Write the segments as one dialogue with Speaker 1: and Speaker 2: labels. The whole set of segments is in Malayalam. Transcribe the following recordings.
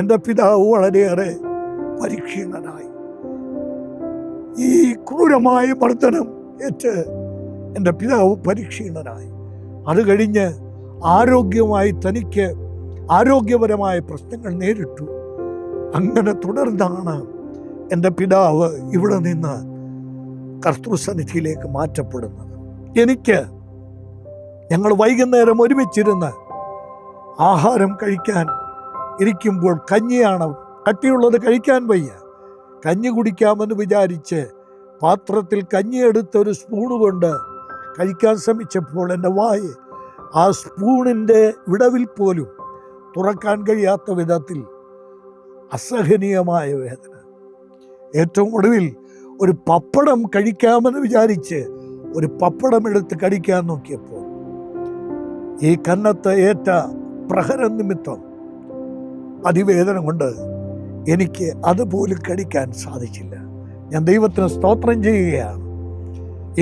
Speaker 1: എൻ്റെ പിതാവ് വളരെയേറെ പരീക്ഷീണനായി. ഈ ക്രൂരമായ മർദ്ദനം ഏറ്റ് എൻ്റെ പിതാവ് പരീക്ഷീണനായി. അത് കഴിഞ്ഞ് തനിക്ക് ആരോഗ്യപരമായ പ്രശ്നങ്ങൾ നേരിട്ടു. അങ്ങനെ തുടർന്നാണ് എൻ്റെ പിതാവ് ഇവിടെ നിന്ന് കർത്തൃസന്നിധിയിലേക്ക് മാറ്റപ്പെടുന്നത്. ഞങ്ങൾ വൈകുന്നേരം ഒരുമിച്ചിരുന്ന് ആഹാരം കഴിക്കാൻ ഇരിക്കുമ്പോൾ കഞ്ഞിയാണ്, കട്ടിയുള്ളത് കഴിക്കാൻ വയ്യ. കഞ്ഞി കുടിക്കാമെന്ന് വിചാരിച്ച് പാത്രത്തിൽ കഞ്ഞിയെടുത്ത് ഒരു സ്പൂണ് കൊണ്ട് കഴിക്കാൻ ശ്രമിച്ചപ്പോൾ എൻ്റെ വായ് ആ സ്പൂണിൻ്റെ വിടവിൽ പോലും തുറക്കാൻ കഴിയാത്ത വിധത്തിൽ അസഹനീയമായ വേദന. ഏറ്റവും ഒടുവിൽ ഒരു പപ്പടം കഴിക്കാമെന്ന് വിചാരിച്ച് ഒരു പപ്പടം എടുത്ത് കടിക്കാൻ നോക്കിയപ്പോൾ ഈ കന്നത്ത് ഏറ്റ പ്രഹരം നിമിത്തം അതിവേദന കൊണ്ട് എനിക്ക് അതുപോലും കടിക്കാൻ സാധിച്ചില്ല. ഞാൻ ദൈവത്തിന് സ്തോത്രം ചെയ്യുകയാണ്.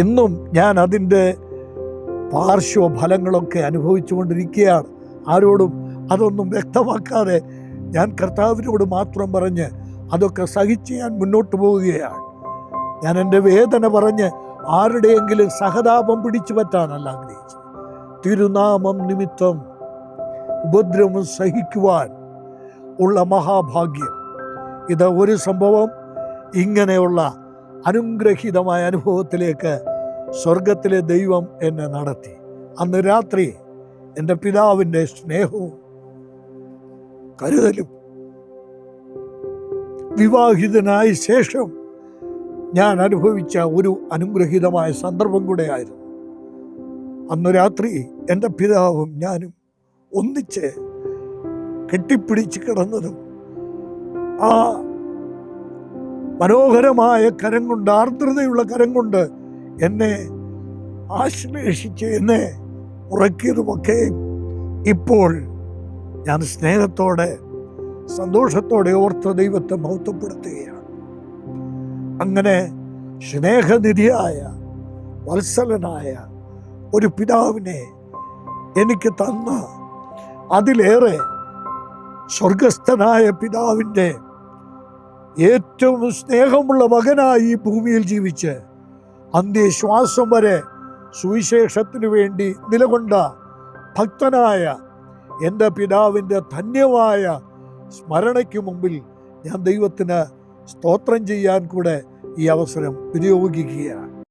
Speaker 1: ഇന്നും ഞാൻ അതിൻ്റെ പാർശ്വഫലങ്ങളൊക്കെ അനുഭവിച്ചു കൊണ്ടിരിക്കുകയാണ്. ആരോടും അതൊന്നും വ്യക്തമാക്കാതെ ഞാൻ കർത്താവിനോട് മാത്രം പറഞ്ഞ് അതൊക്കെ സഹിച്ച് ഞാൻ മുന്നോട്ട് പോവുകയാണ്. ഞാൻ എൻ്റെ വേദന പറഞ്ഞ് ആരുടെയെങ്കിലും സഹതാപം പിടിച്ചു പറ്റാനല്ല ആഗ്രഹിച്ചത്. തിരുനാമം നിമിത്തം ഉപദ്രവം സഹിക്കുവാൻ ഉള്ള മഹാഭാഗ്യം. ഇത് ഒരു സംഭവം ഇങ്ങനെയുള്ള അനുഗ്രഹീതമായ അനുഭവത്തിലേക്ക് സ്വർഗത്തിലെ ദൈവം എന്നെ നടത്തി. അന്ന് രാത്രി എൻ്റെ പിതാവിൻ്റെ സ്നേഹവും കരുതലും വിവാഹിതനായ ശേഷം ഞാൻ അനുഭവിച്ച ഒരു അനുഗ്രഹീതമായ സന്ദർഭം കൂടെയായിരുന്നു. അന്ന് രാത്രി എൻ്റെ പിതാവും ഞാനും ഒന്നിച്ച് കെട്ടിപ്പിടിച്ച് കിടന്നതും ആ മനോഹരമായ കരം കൊണ്ട്, ആർദ്രതയുള്ള കരം കൊണ്ട് എന്നെ ആശ്ലേഷിച്ച് എന്നെ ഉറക്കിയതുമൊക്കെ ഇപ്പോൾ ഞാൻ സ്നേഹത്തോടെ സന്തോഷത്തോടെ ഓർത്ത ദൈവത്തെ മഹത്വപ്പെടുത്തുകയാണ്. അങ്ങനെ സ്നേഹനിധിയായ വത്സലനായ ഒരു പിതാവിനെ എനിക്ക് തന്ന, അതിലേറെ സ്വർഗസ്ഥനായ പിതാവിൻ്റെ ഏറ്റവും സ്നേഹമുള്ള മകനായി ഈ ഭൂമിയിൽ ജീവിച്ച് അന്ത്യശ്വാസം വരെ സുവിശേഷത്തിനു വേണ്ടി നിലകൊണ്ട ഭക്തനായ എൻ്റെ പിതാവിൻ്റെ ധന്യമായ സ്മരണയ്ക്ക് മുമ്പിൽ ഞാൻ ദൈവത്തിന് സ്തോത്രം ചെയ്യാൻ കൂടെ ഈ അവസരം വിനിയോഗിക്കുകയാണ്.